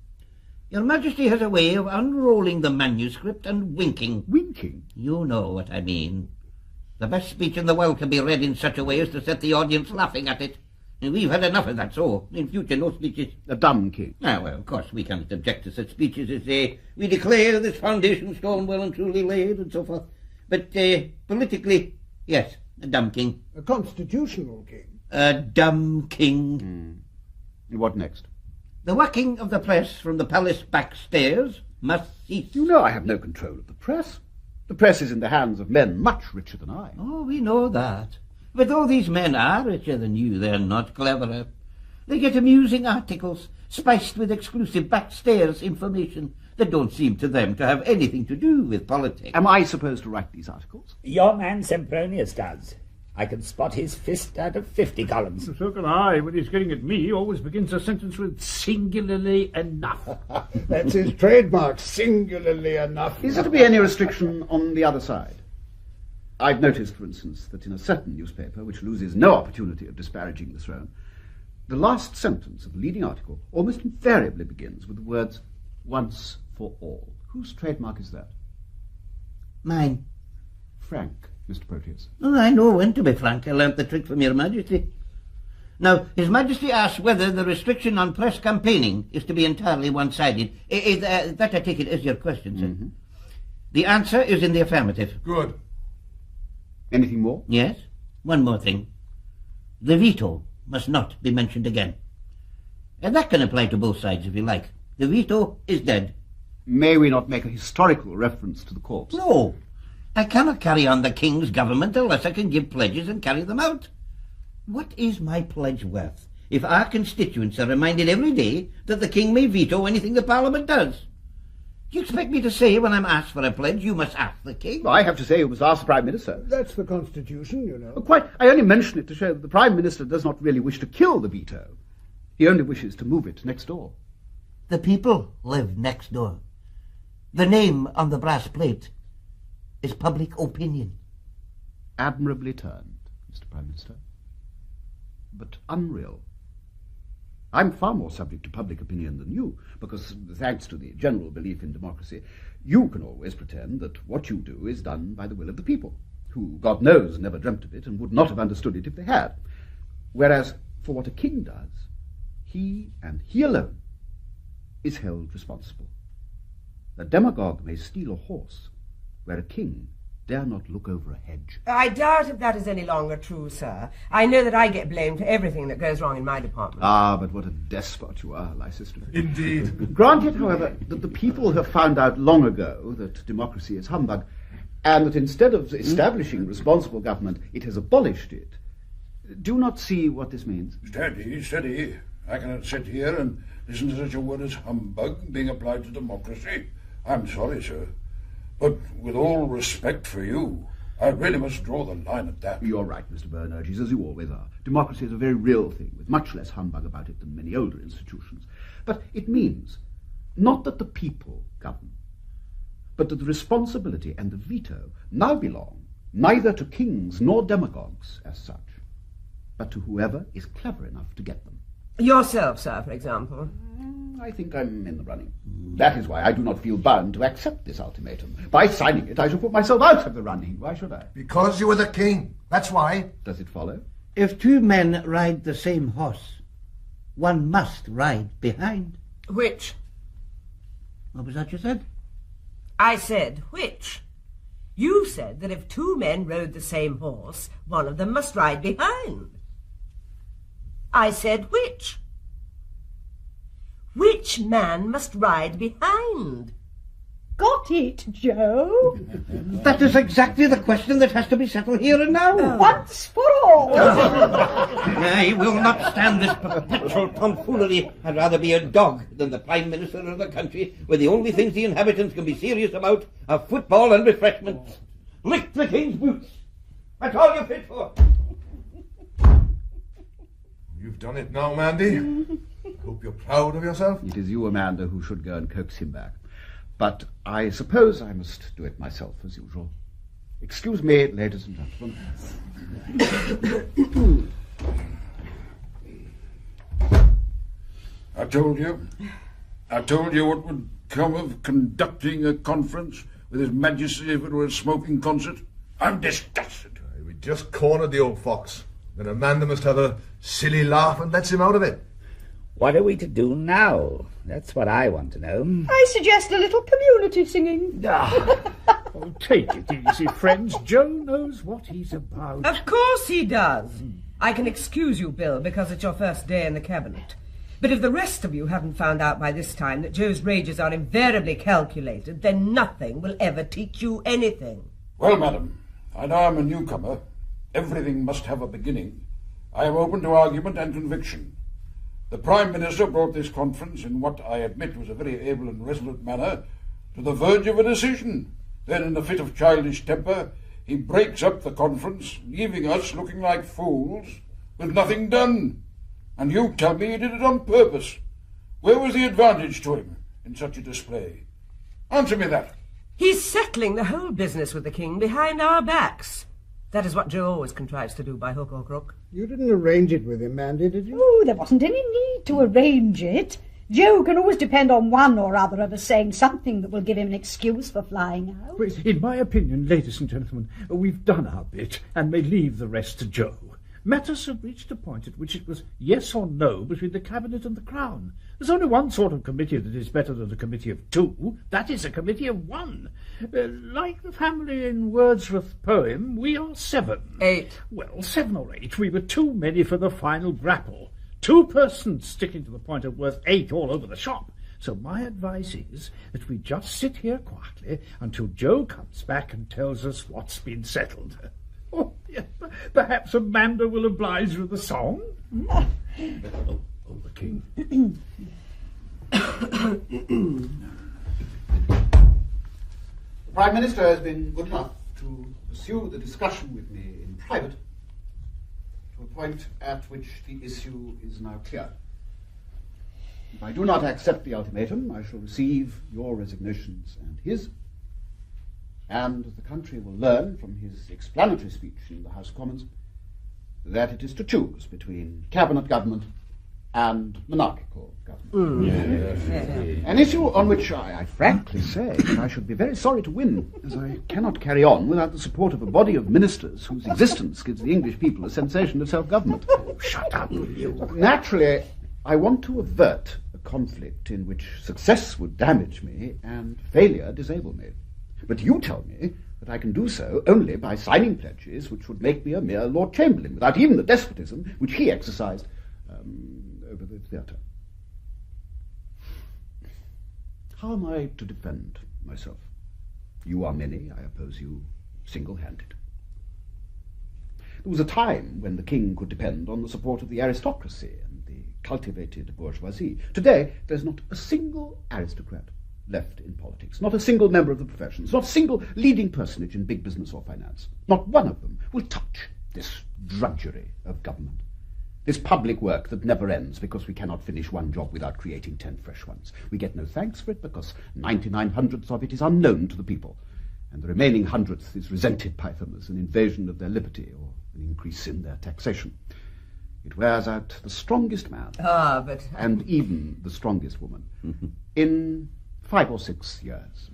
Your Majesty has a way of unrolling the manuscript and winking. Winking? You know what I mean. The best speech in the world can be read in such a way as to set the audience laughing at it. And we've had enough of that, so in future no speeches. A dumb king. Ah, well, of course we cannot object to such speeches as we declare this foundation stone well and truly laid, and so forth. But politically, yes, a dumb king. A constitutional king. A dumb king. What next? The whacking of the press from the palace backstairs must cease. You know I have no control of the press. The press is in the hands of men much richer than I. Oh, we know that. But though these men are richer than you, they're not cleverer. They get amusing articles, spiced with exclusive backstairs information that don't seem to them to have anything to do with politics. Am I supposed to write these articles? Your man Sempronius does. I can spot his fist out of 50 columns. So can I. When he's getting at me, he always begins a sentence with singularly enough. That's his trademark, singularly enough. Is there to be any restriction on the other side? I've noticed, for instance, that in a certain newspaper, which loses no opportunity of disparaging the throne, the last sentence of the leading article almost invariably begins with the words, once for all. Whose trademark is that? Mine. Frank, Mr. Proteus. Oh, I know when to be frank. I learnt the trick from Your Majesty. Now, His Majesty asks whether the restriction on press campaigning is to be entirely one-sided. That, I take it, is your question, sir. Mm-hmm. The answer is in the affirmative. Good. Anything more? Yes. One more thing. The veto must not be mentioned again. And that can apply to both sides if you like. The veto is dead. May we not make a historical reference to the corpse? No. I cannot carry on the King's government unless I can give pledges and carry them out. What is my pledge worth if our constituents are reminded every day that the King may veto anything the Parliament does? Do you expect me to say when I'm asked for a pledge, you must ask the King? Well, I have to say you must ask the Prime Minister. That's the Constitution, you know. Quite. I only mention it to show that the Prime Minister does not really wish to kill the veto. He only wishes to move it next door. The people live next door. The name on the brass plate is public opinion. Admirably turned, Mr. Prime Minister. But unreal. I'm far more subject to public opinion than you, because, thanks to the general belief in democracy, you can always pretend that what you do is done by the will of the people, who, God knows, never dreamt of it and would not have understood it if they had. Whereas, for what a king does, he and he alone is held responsible. The demagogue may steal a horse, where a king dare not look over a hedge. I doubt if that is any longer true, sir. I know that I get blamed for everything that goes wrong in my department. Ah, but what a despot you are, Lysistrata. Indeed. Granted, however, that the people have found out long ago that democracy is humbug, and that instead of establishing responsible government, it has abolished it. Do you not see what this means? Steady, steady. I cannot sit here and listen to such a word as humbug being applied to democracy. I'm sorry, sir. But with all respect for you, I really must draw the line at that. You're right, Mr. Boanerges, as you always are. Democracy is a very real thing, with much less humbug about it than many older institutions. But it means not that the people govern, but that the responsibility and the veto now belong neither to kings nor demagogues as such, but to whoever is clever enough to get them. Yourself, sir, for example. I think I'm in the running. That is why I do not feel bound to accept this ultimatum. By signing it, I shall put myself out of the running. Why should I? Because you were the king. That's why. Does it follow? If two men ride the same horse, one must ride behind. Which? What was that you said? I said which. You said that if two men rode the same horse, one of them must ride behind. I said which. Which man must ride behind? Got it, Joe? That is exactly the question that has to be settled here and now. Once for all. I will not stand this perpetual tomfoolery. I'd rather be a dog than the Prime Minister of the country, where the only things the inhabitants can be serious about are football and refreshments. Lick the king's boots. That's all you're fit for. You've done it now, Mandy. Hope you're proud of yourself. It is you, Amanda, who should go and coax him back. But I suppose I must do it myself, as usual. Excuse me, ladies and gentlemen. I told you what would come of conducting a conference with His Majesty if it were a smoking concert. I'm disgusted. We just cornered the old fox. Then Amanda must have a silly laugh and lets him out of it. What are we to do now? That's what I want to know. I suggest a little community singing. Oh, take it easy, friends. Joe knows what he's about. Of course he does. I can excuse you, Bill, because it's your first day in the cabinet. But if the rest of you haven't found out by this time that Joe's rages are invariably calculated, then nothing will ever teach you anything. Well, madam, I know I'm a newcomer. Everything must have a beginning. I am open to argument and conviction. The Prime Minister brought this conference, in what I admit was a very able and resolute manner, to the verge of a decision. Then, in a fit of childish temper, he breaks up the conference, leaving us looking like fools, with nothing done. And you tell me he did it on purpose. Where was the advantage to him in such a display? Answer me that. He's settling the whole business with the king behind our backs. That is what Joe always contrives to do by hook or crook. You didn't arrange it with him, Mandy, did you? Oh, there wasn't any need to arrange it. Joe can always depend on one or other of us saying something that will give him an excuse for flying out. In my opinion, ladies and gentlemen, we've done our bit and may leave the rest to Joe. Matters have reached a point at which it was yes or no between the Cabinet and the Crown. There's only one sort of committee that is better than a committee of two. That is a committee of one. Like the family in Wordsworth's poem, we are 7. 8. Well, 7 or 8. We were too many for the final grapple. 2 persons sticking to the point are worth 8 all over the shop. So my advice is that we just sit here quietly until Joe comes back and tells us what's been settled. Oh, yes, perhaps Amanda will oblige with a song. Oh, the king. The Prime Minister has been good enough to pursue the discussion with me in private to a point at which the issue is now clear. If I do not accept the ultimatum, I shall receive your resignations and his, and the country will learn from his explanatory speech in the House of Commons that it is to choose between cabinet government and monarchical government. An issue on which I frankly say that I should be very sorry to win, as I cannot carry on without the support of a body of ministers whose existence gives the English people a sensation of self-government. Oh, shut up, will you? Naturally, I want to avert a conflict in which success would damage me and failure disable me. But you tell me that I can do so only by signing pledges which would make me a mere Lord Chamberlain, without even the despotism which he exercised over the theatre. How am I to defend myself? You are many, I oppose you single-handed. There was a time when the king could depend on the support of the aristocracy and the cultivated bourgeoisie. Today, there's not a single aristocrat left in politics, not a single member of the professions, not a single leading personage in big business or finance. Not one of them will touch this drudgery of government, this public work that never ends because we cannot finish one job without creating 10 fresh ones. We get no thanks for it because 99 hundredths of it is unknown to the people, and the remaining hundredth is resented by them as an invasion of their liberty or an increase in their taxation. It wears out the strongest man, and even the strongest woman, in 5 or 6 years.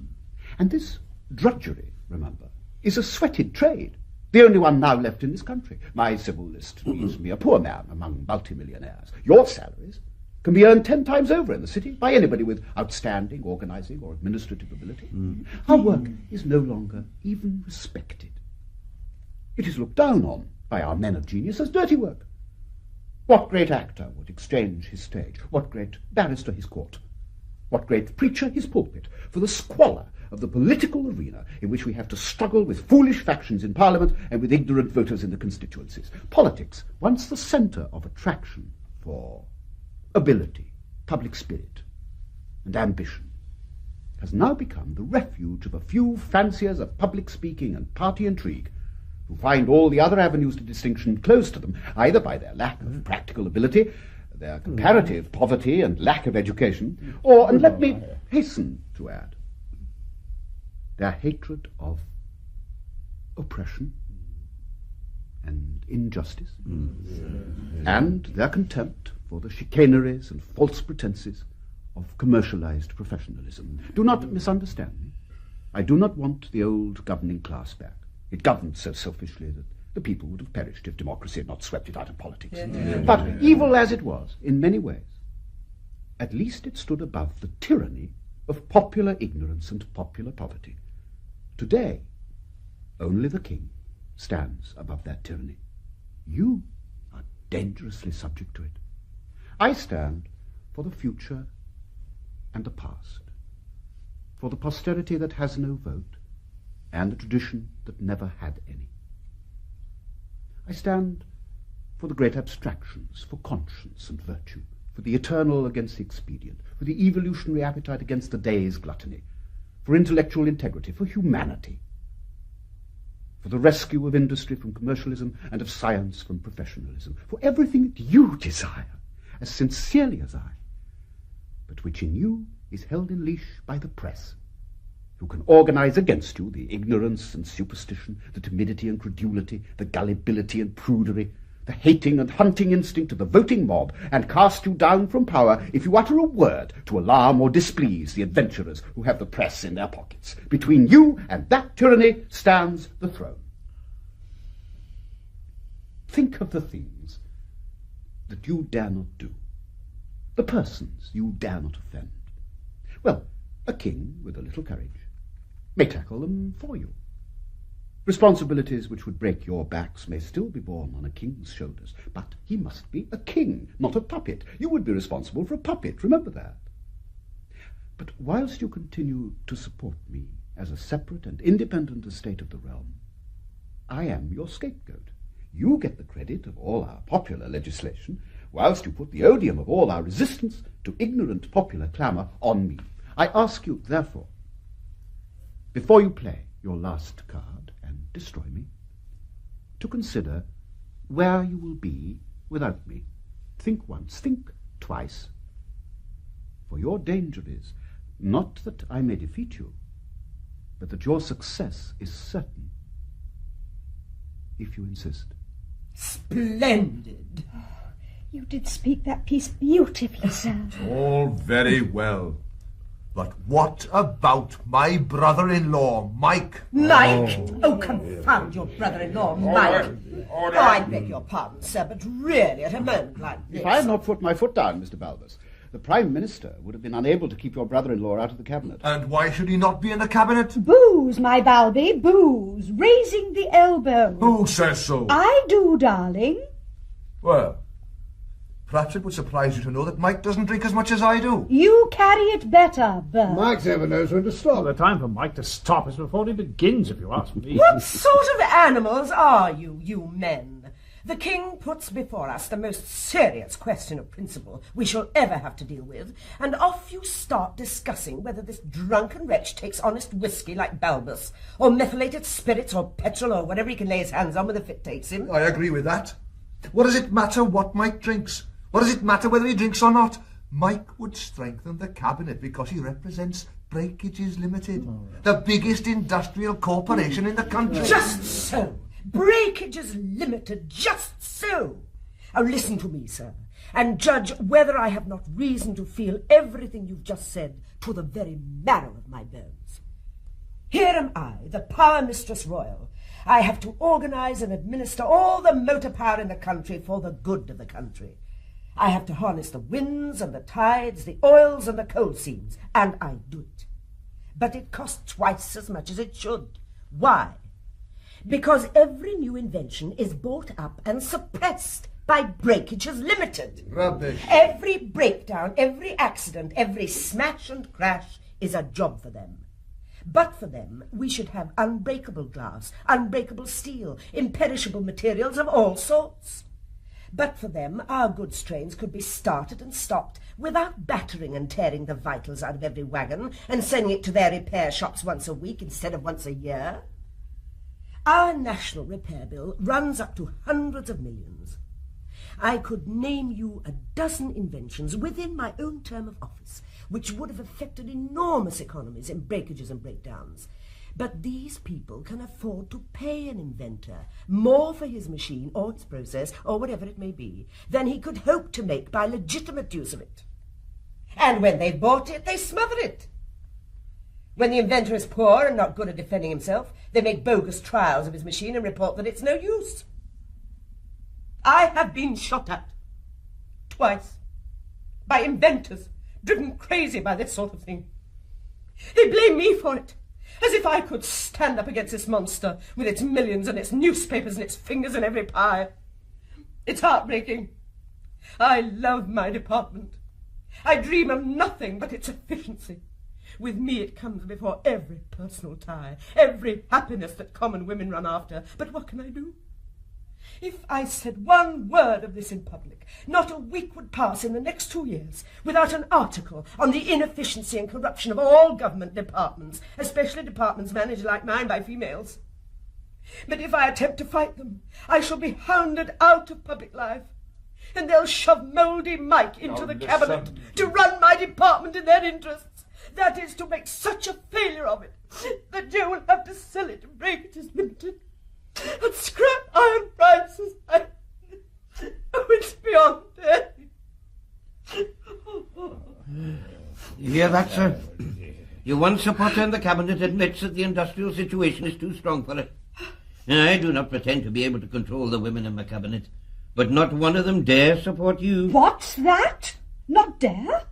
And this drudgery, remember, is a sweated trade, the only one now left in this country. My civil list leaves me a poor man among multimillionaires. Your salaries can be earned 10 times over in the city by anybody with outstanding organising or administrative ability. Our work is no longer even respected. It is looked down on by our men of genius as dirty work. What great actor would exchange his stage? What great barrister his court? What great preacher his pulpit for the squalor of the political arena in which we have to struggle with foolish factions in Parliament and with ignorant voters in the constituencies? Politics, once the centre of attraction for ability, public spirit, and ambition, has now become the refuge of a few fanciers of public speaking and party intrigue, who find all the other avenues to distinction closed to them, either by their lack of practical ability, their comparative poverty and lack of education, or, and let me hasten to add, their hatred of oppression and injustice, and their contempt for the chicaneries and false pretences of commercialized professionalism. Do not misunderstand me. I do not want the old governing class back. It governed so selfishly that the people would have perished if democracy had not swept it out of politics. But evil as it was, in many ways, at least it stood above the tyranny of popular ignorance and popular poverty. Today, only the king stands above that tyranny. You are dangerously subject to it. I stand for the future and the past, for the posterity that has no vote, and the tradition that never had any. I stand for the great abstractions, for conscience and virtue, for the eternal against the expedient, for the evolutionary appetite against the day's gluttony, for intellectual integrity, for humanity, for the rescue of industry from commercialism and of science from professionalism, for everything that you desire, as sincerely as I, but which in you is held in leash by the press, who can organize against you the ignorance and superstition, the timidity and credulity, the gullibility and prudery, the hating and hunting instinct of the voting mob, and cast you down from power if you utter a word to alarm or displease the adventurers who have the press in their pockets. Between you and that tyranny stands the throne. Think of the things that you dare not do, the persons you dare not offend. Well, a king with a little courage may tackle them for you. Responsibilities which would break your backs may still be borne on a king's shoulders, but he must be a king, not a puppet. You would be responsible for a puppet, remember that. But whilst you continue to support me as a separate and independent estate of the realm, I am your scapegoat. You get the credit of all our popular legislation, whilst you put the odium of all our resistance to ignorant popular clamour on me. I ask you, therefore, before you play your last card and destroy me, to consider where you will be without me. Think once, think twice. For your danger is not that I may defeat you, but that your success is certain, if you insist. Splendid. You did speak that piece beautifully, sir. All very well. But what about my brother-in-law, Mike? Mike? Oh, confound your brother-in-law, Mike. Oh, I beg your pardon, sir, but really at a moment like this... If I had not put my foot down, Mr. Balbus, The Prime Minister would have been unable to keep your brother-in-law out of the cabinet. And why should he not be in the cabinet? Booze, my Balby, booze. Raising the elbow. Who says so? I do, darling. Well, perhaps it would surprise you to know that Mike doesn't drink as much as I do. You carry it better, Bert. Mike never knows when to stop. Well, the time for Mike to stop is before he begins, if you ask me. What sort of animals are you, you men? The king puts before us the most serious question of principle we shall ever have to deal with, and off you start discussing whether this drunken wretch takes honest whisky like Balbus, or methylated spirits, or petrol, or whatever he can lay his hands on when the fit takes him. I agree with that. What does it matter what Mike drinks? What does it matter whether he drinks or not? Mike would strengthen the cabinet because he represents Breakages Limited, the biggest industrial corporation in the country. Just so. Breakages Limited, just so. Now listen to me, sir, and judge whether I have not reason to feel everything you've just said to the very marrow of my bones. Here am I, the Power Mistress Royal. I have to organise and administer all the motor power in the country for the good of the country. I have to harness the winds and the tides, the oils and the coal seams, and I do it. But it costs twice as much as it should. Why? Because every new invention is bought up and suppressed by Breakages Limited. Rubbish. Every breakdown, every accident, every smash and crash is a job for them. But for them, we should have unbreakable glass, unbreakable steel, imperishable materials of all sorts. But for them, our goods trains could be started and stopped without battering and tearing the vitals out of every wagon and sending it to their repair shops once a week instead of once a year. Our national repair bill runs up to hundreds of millions. I could name you a dozen inventions within my own term of office which would have effected enormous economies in breakages and breakdowns. But these people can afford to pay an inventor more for his machine or his process or whatever it may be than he could hope to make by legitimate use of it. And when they've bought it, they smother it. When the inventor is poor and not good at defending himself, they make bogus trials of his machine and report that it's no use. I have been shot at twice by inventors driven crazy by this sort of thing. They blame me for it, as if I could stand up against this monster with its millions and its newspapers and its fingers in every pie. It's heartbreaking. I love my department. I dream of nothing but its efficiency. With me it comes before every personal tie, every happiness that common women run after. But what can I do? If I said one word of this in public, not a week would pass in the next 2 years without an article on the inefficiency and corruption of all government departments, especially departments managed like mine by females. But if I attempt to fight them, I shall be hounded out of public life, and they'll shove mouldy Mike into the cabinet to run my department in their interests. That is, to make such a failure of it that Joe will have to sell it to Breakages Limited and scrap iron prices. Oh, it's beyond death. You hear that, sir? Your one supporter in the cabinet admits that the industrial situation is too strong for it. I do not pretend to be able to control the women in my cabinet, but not one of them dare support you. What's that? Not dare?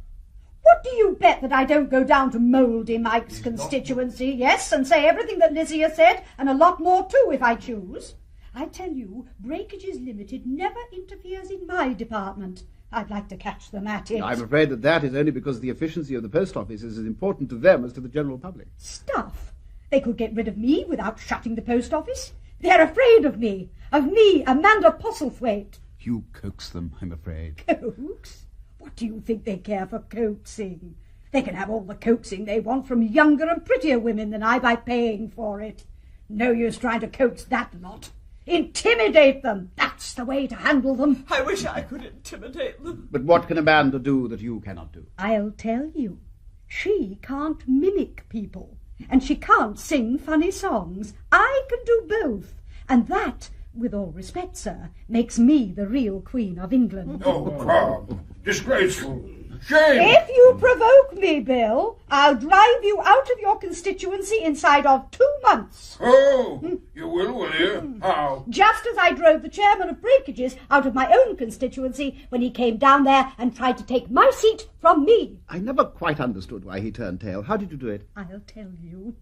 What do you bet that I don't go down to Mouldy Mike's constituency, yes, and say everything that Lizzie has said, and a lot more too, if I choose? I tell you, Breakages Limited never interferes in my department. I'd like to catch them at it. I'm afraid that is only because the efficiency of the post office is as important to them as to the general public. Stuff! They could get rid of me without shutting the post office. They're afraid of me, Amanda Postlethwaite. You coax them, I'm afraid. Coax? What do you think they care for coaxing? They can have all the coaxing they want from younger and prettier women than I by paying for it. No use trying to coax that lot. Intimidate them. That's the way to handle them. I wish I could intimidate them. But what can Amanda do that you cannot do? I'll tell you. She can't mimic people, and she can't sing funny songs. I can do both, and that with all respect, sir, makes me the real Queen of England. Oh, come. Disgraceful. Shame. If you provoke me, Bill, I'll drive you out of your constituency inside of 2 months. Oh, you will you? How? Just as I drove the chairman of Breakages out of my own constituency when he came down there and tried to take my seat from me. I never quite understood why he turned tail. How did you do it? I'll tell you.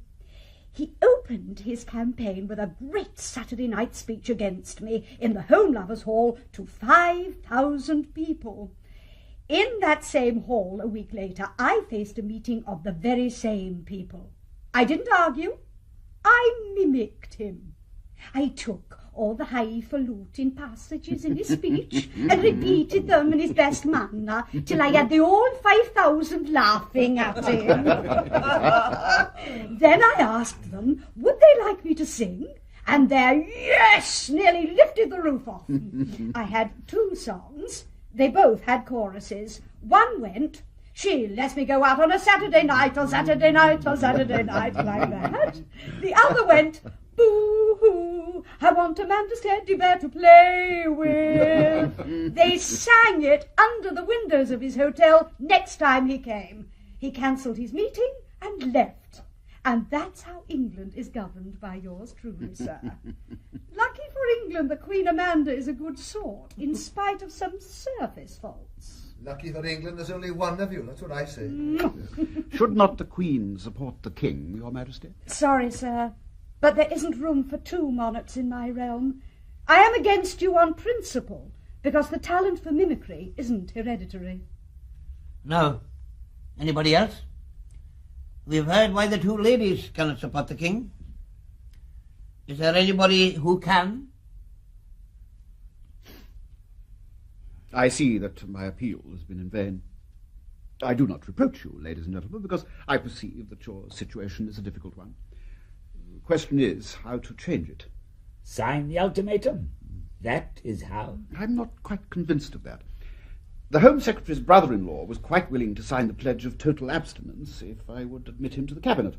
He opened his campaign with a great Saturday night speech against me in the Home Lovers' Hall to 5,000 people. In that same hall, a week later, I faced a meeting of the very same people. I didn't argue. I mimicked him. I took all the highfalutin passages in his speech and repeated them in his best manner till I had the whole 5,000 laughing at him. Then I asked them, would they like me to sing? And their yes nearly lifted the roof off. I had 2 songs. They both had choruses. One went, she lets me go out on a Saturday night, or Saturday night, or Saturday night, like that. The other went, boo-hoo, I want Amanda's teddy bear to play with. They sang it under the windows of his hotel next time he came. He cancelled his meeting and left. And that's how England is governed by yours truly, sir. Lucky for England that Queen Amanda is a good sort, in spite of some surface faults. Lucky for England there's only one of you, that's what I say. Should not the Queen support the King, Your Majesty? Sorry, sir, but there isn't room for 2 monarchs in my realm. I am against you on principle, because the talent for mimicry isn't hereditary. No. Anybody else? We've heard why the 2 ladies cannot support the king. Is there anybody who can? I see that my appeal has been in vain. I do not reproach you, ladies and gentlemen, because I perceive that your situation is a difficult one. The question is how to change it. Sign the ultimatum. That is how. I'm not quite convinced of that. The Home Secretary's brother-in-law was quite willing to sign the pledge of total abstinence if I would admit him to the cabinet.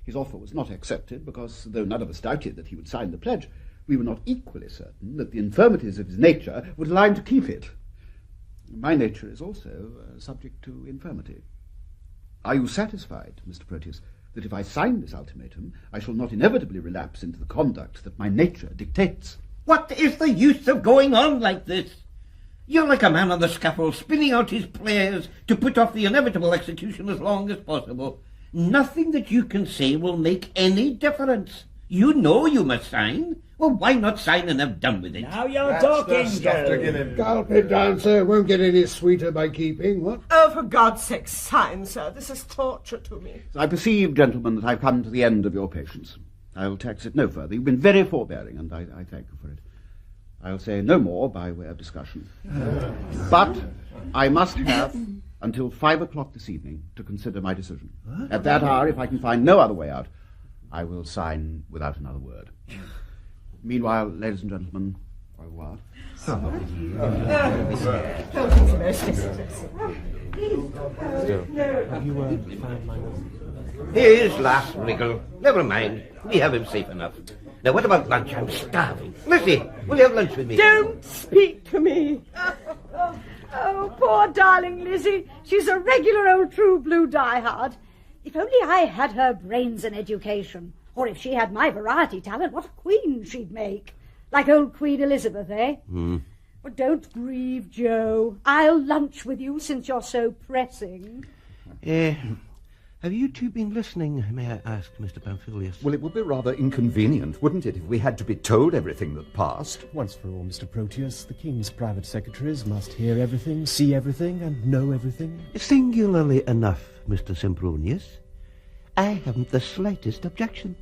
His offer was not accepted because, though none of us doubted that he would sign the pledge, we were not equally certain that the infirmities of his nature would allow him to keep it. My nature is also subject to infirmity. Are you satisfied, Mr. Proteus, that if I sign this ultimatum, I shall not inevitably relapse into the conduct that my nature dictates? What is the use of going on like this? You're like a man on the scaffold, spinning out his players to put off the inevitable execution as long as possible. Nothing that you can say will make any difference. You know you must sign. Well, why not sign and have done with it? Now you're talking, Joe. Gulp it down, sir. Won't get any sweeter by keeping, what? Oh, for God's sake, sign, sir. This is torture to me. I perceive, gentlemen, that I've come to the end of your patience. I will tax it no further. You've been very forbearing, and I thank you for it. I'll say no more by way of discussion. But I must have until 5 o'clock this evening to consider my decision. At that hour, if I can find no other way out, I will sign without another word. Meanwhile, ladies and gentlemen, au revoir. Here's last wriggle. Never mind. We have him safe enough. Now, what about lunch? I'm starving. Lizzie, will you have lunch with me? Don't speak to me. Oh, poor darling Lizzie. She's a regular old true blue diehard. If only I had her brains and education. Or if she had my variety talent, what a queen she'd make. Like old Queen Elizabeth, eh? Well, don't grieve, Joe. I'll lunch with you since you're so pressing. Have you 2 been listening, may I ask, Mr. Pamphilius? Well, it would be rather inconvenient, wouldn't it, if we had to be told everything that passed? Once for all, Mr. Proteus, the King's private secretaries must hear everything, see everything, and know everything. Singularly enough, Mr. Sempronius, I haven't the slightest objection.